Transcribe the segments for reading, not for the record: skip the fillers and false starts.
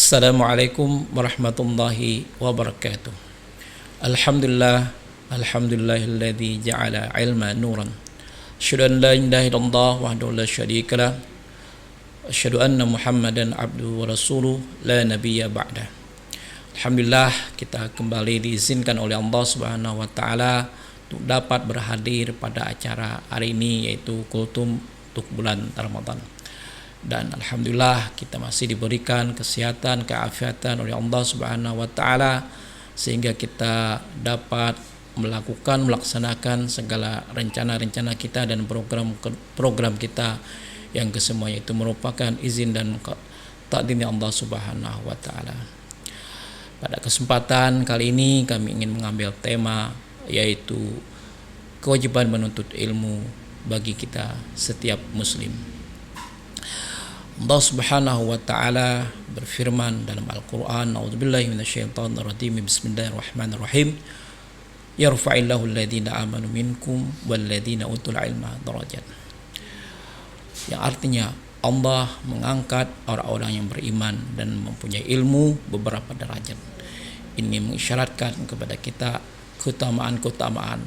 Assalamualaikum warahmatullahi wabarakatuh. Alhamdulillah, alhamdulillahilladzi ja'ala ilma nuran. Asyhadu an la ilaha illallah wahdahu la syarikalah. Asyhadu anna Muhammadan abduhu wa rasuluh la nabiyya ba'da. Alhamdulillah, kita kembali diizinkan oleh Allah Subhanahu wa taala untuk dapat berhadir pada acara hari ini, yaitu kultum untuk bulan Ramadan. Dan alhamdulillah kita masih diberikan kesehatan, keafiatan oleh Allah Subhanahu wa taala sehingga kita dapat melaksanakan segala rencana-rencana kita dan program kita yang kesemuanya itu merupakan izin dan takdirnya Allah Subhanahu wa taala. Pada kesempatan kali ini kami ingin mengambil tema, yaitu kewajiban menuntut ilmu bagi kita setiap muslim. Allah Subhanahu wa taala berfirman dalam Al-Qur'an, A'udzubillahi minasyaitonir rajim. Bismillahirrahmanirrahim. Yarfa'illahu alladhina amanu minkum walladhina utul ilma darajat. Yang artinya Allah mengangkat orang-orang yang beriman dan mempunyai ilmu beberapa derajat. Ini mengisyaratkan kepada kita keutamaan-keutamaan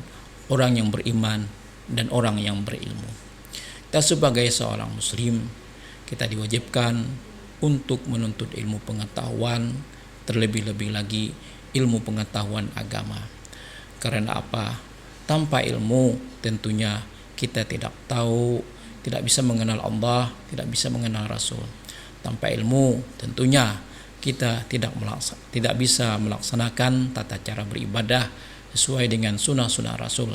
orang yang beriman dan orang yang berilmu. Kita sebagai seorang muslim, kita diwajibkan untuk menuntut ilmu pengetahuan, terlebih-lebih lagi ilmu pengetahuan agama. Karena apa? Tanpa ilmu tentunya kita tidak tahu, tidak bisa mengenal Allah, tidak bisa mengenal Rasul. Tanpa ilmu tentunya kita tidak bisa melaksanakan tata cara beribadah sesuai dengan sunnah-sunnah Rasul.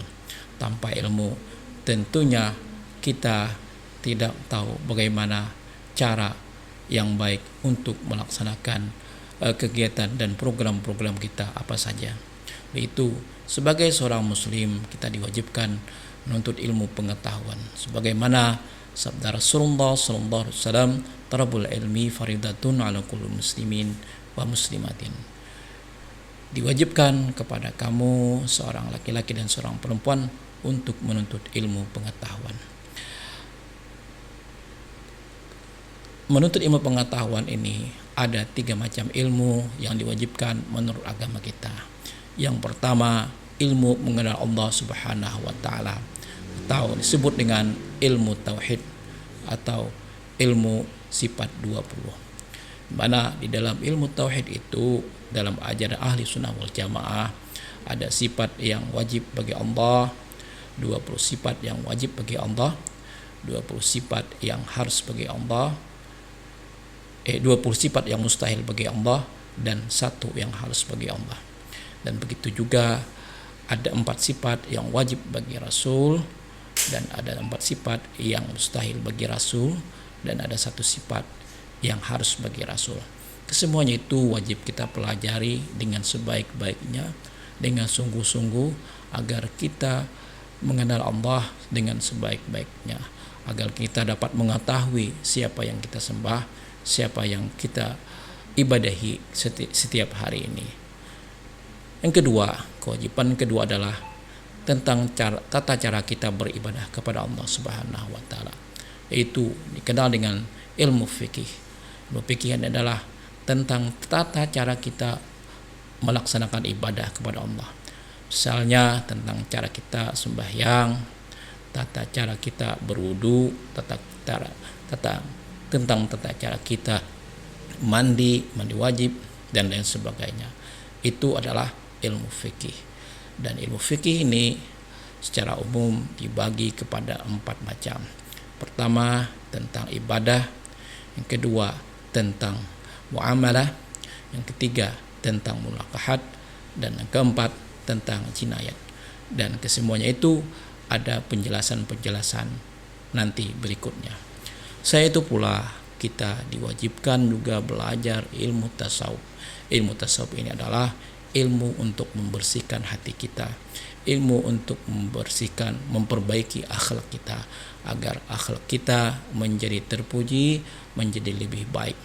Tanpa ilmu tentunya kita tidak tahu bagaimana cara yang baik untuk melaksanakan kegiatan dan program-program kita apa saja. Yaitu sebagai seorang muslim kita diwajibkan menuntut ilmu pengetahuan. Sebagaimana sabda Rasulullah sallallahu alaihi wasallam, "Talabul ilmi faridatun 'ala kulli muslimin wa muslimatin." Diwajibkan kepada kamu, seorang laki-laki dan seorang perempuan, untuk menuntut ilmu pengetahuan. Menuntut ilmu pengetahuan ini ada 3 macam ilmu yang diwajibkan menurut agama kita. Yang pertama, ilmu mengenal Allah Subhanahu wa taala, atau disebut dengan ilmu tauhid atau ilmu sifat 20. Mana di dalam ilmu tauhid itu, dalam ajaran ahli sunnah wal jamaah, ada sifat yang wajib bagi Allah, 20 sifat yang wajib bagi Allah, 20 sifat yang harus bagi Allah, 20 sifat yang mustahil bagi Allah, dan 1 yang harus bagi Allah. Dan begitu juga ada 4 sifat yang wajib bagi Rasul, dan ada 4 sifat yang mustahil bagi Rasul, dan ada 1 sifat yang harus bagi Rasul. Kesemuanya itu wajib kita pelajari dengan sebaik-baiknya, dengan sungguh-sungguh, agar kita mengenal Allah dengan sebaik-baiknya, agar kita dapat mengetahui siapa yang kita sembah, siapa yang kita ibadahi setiap hari ini. Yang kedua, kewajiban kedua adalah tentang tata cara kita beribadah kepada Allah Subhanahu wa taala, yaitu dikenal dengan ilmu fikih. Ilmu fikih adalah tentang tata cara kita melaksanakan ibadah kepada Allah. Misalnya tentang cara kita sembahyang, tata cara kita berwudu, tentang tata cara kita mandi wajib, dan lain sebagainya. Itu adalah ilmu fikih. Dan ilmu fikih ini secara umum dibagi kepada 4 macam. Pertama, tentang ibadah. Yang kedua, tentang muamalah. Yang ketiga, tentang mulaqahat. Dan yang keempat, tentang jinayat. Dan kesemuanya itu ada penjelasan-penjelasan nanti berikutnya. Saya itu pula kita diwajibkan juga belajar ilmu tasawuf. Ilmu tasawuf ini adalah ilmu untuk membersihkan hati kita, ilmu untuk memperbaiki akhlak kita, agar akhlak kita menjadi terpuji, menjadi lebih baik.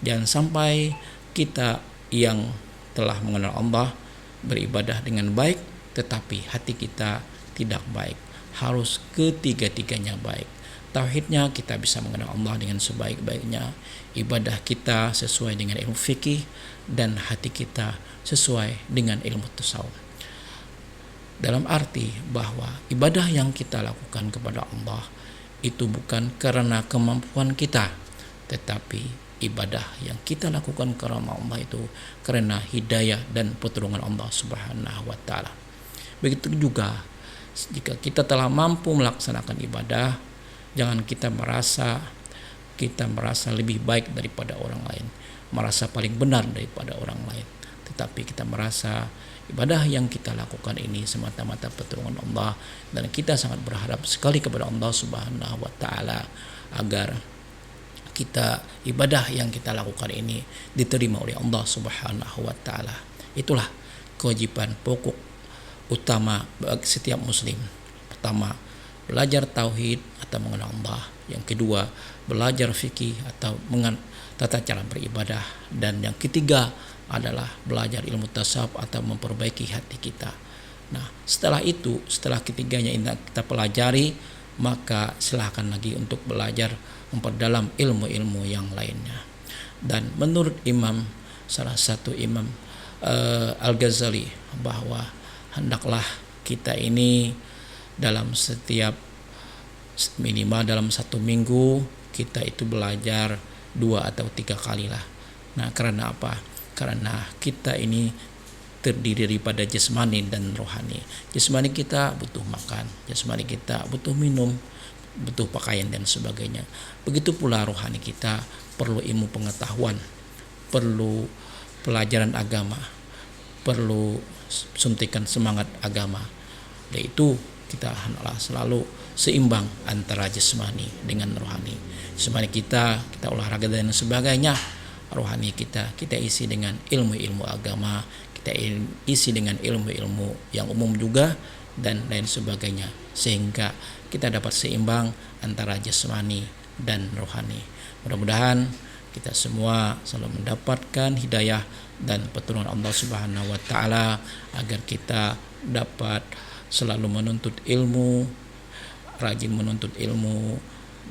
Jangan sampai kita yang telah mengenal Allah beribadah dengan baik, tetapi hati kita tidak baik. Harus ketiga-tiganya baik. tauhidnya, kita bisa mengenal Allah dengan sebaik-baiknya. Ibadah kita sesuai dengan ilmu fikih dan hati kita sesuai dengan ilmu tasawuf. Dalam arti bahwa ibadah yang kita lakukan kepada Allah itu bukan karena kemampuan kita, tetapi ibadah yang kita lakukan karena Allah itu karena hidayah dan pertolongan Allah Subhanahu wa taala. Begitu juga jika kita telah mampu melaksanakan ibadah, jangan kita merasa lebih baik daripada orang lain, merasa paling benar daripada orang lain, tetapi kita merasa ibadah yang kita lakukan ini semata-mata pertolongan Allah, dan kita sangat berharap sekali kepada Allah Subhanahu wa taala agar kita ibadah yang kita lakukan ini diterima oleh Allah Subhanahu wa taala. Itulah kewajiban pokok utama bagi setiap muslim. Pertama, belajar tauhid atau mengenal Allah. Yang kedua, belajar fikih atau tata cara beribadah. Dan yang ketiga adalah belajar ilmu tasawuf atau memperbaiki hati kita. Nah, setelah itu, setelah ketiganya ini kita pelajari, maka silahkan lagi untuk belajar memperdalam ilmu-ilmu yang lainnya. Dan menurut salah satu imam Al-Ghazali, bahwa hendaklah kita ini dalam setiap minimal dalam 1 minggu kita itu belajar 2 atau 3 kali lah. Nah, karena apa? Karena kita ini terdiri daripada jasmani dan rohani. Jasmani kita butuh makan, jasmani kita butuh minum, butuh pakaian dan sebagainya. Begitu pula rohani kita perlu ilmu pengetahuan, perlu pelajaran agama, perlu suntikan semangat agama. Yaitu kita hendaklah selalu seimbang antara jasmani dengan rohani. Jasmani kita olahraga dan sebagainya. Rohani kita isi dengan ilmu-ilmu agama, kita isi dengan ilmu-ilmu yang umum juga dan lain sebagainya, sehingga kita dapat seimbang antara jasmani dan rohani. Mudah-mudahan kita semua selalu mendapatkan hidayah dan pertolongan Allah Subhanahu wa taala agar kita dapat selalu menuntut ilmu, rajin menuntut ilmu.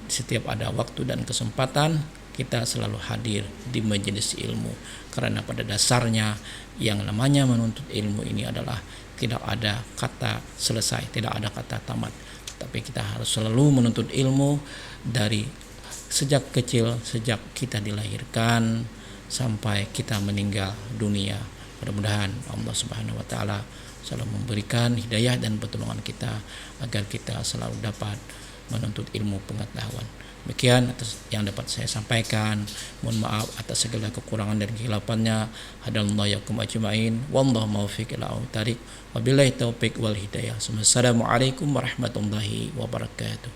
Setiap ada waktu dan kesempatan kita selalu hadir di majelis ilmu, karena pada dasarnya yang namanya menuntut ilmu ini adalah tidak ada kata selesai, tidak ada kata tamat, tapi kita harus selalu menuntut ilmu dari sejak kecil, sejak kita dilahirkan sampai kita meninggal dunia. Mudah-mudahan Allah Subhanahu wa taala selalu memberikan hidayah dan pertolongan kita agar kita selalu dapat menuntut ilmu pengetahuan. Demikian atas yang dapat saya sampaikan. Mohon maaf atas segala kekurangan dan kehilafannya. Hadallahu yakum ajmain. Wallahu muwaffiq ila aqwamit. Wabillahi taufiq wal hidayah. Assalamualaikum warahmatullahi wabarakatuh.